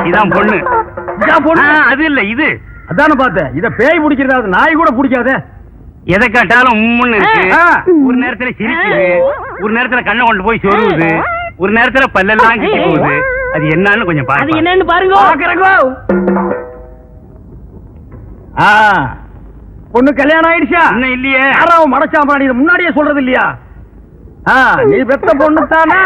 இதான் பொண்ணு. இதான் பொண்ணு. அது இல்ல இது. அதான பார்த்தேன். இத பேய் பிடிக்கிறது நாய் கூட பிடிக்காதே. எதை கேட்டாலும் உம்முன்னு இருக்கு. ஒரு நேரத்துல சிரிக்குது, ஒரு நேரத்துல கண்ணை கொண்டு போய் சொருவுது, ஒரு நேரத்துல பல்லெல்லாம் கிட்டி போகுது. அது என்னன்னு கொஞ்சம் பாருங்க. அது என்னன்னு பாருங்க. பொண்ணு கல்யாணம் ஆயிடுச்சா? இன்னும் இல்லையே. யாராவது மடச்சாம்பா, நீ முன்னாடியே சொல்றது இல்லையா? நீ பெத்த பொண்ணு தானே?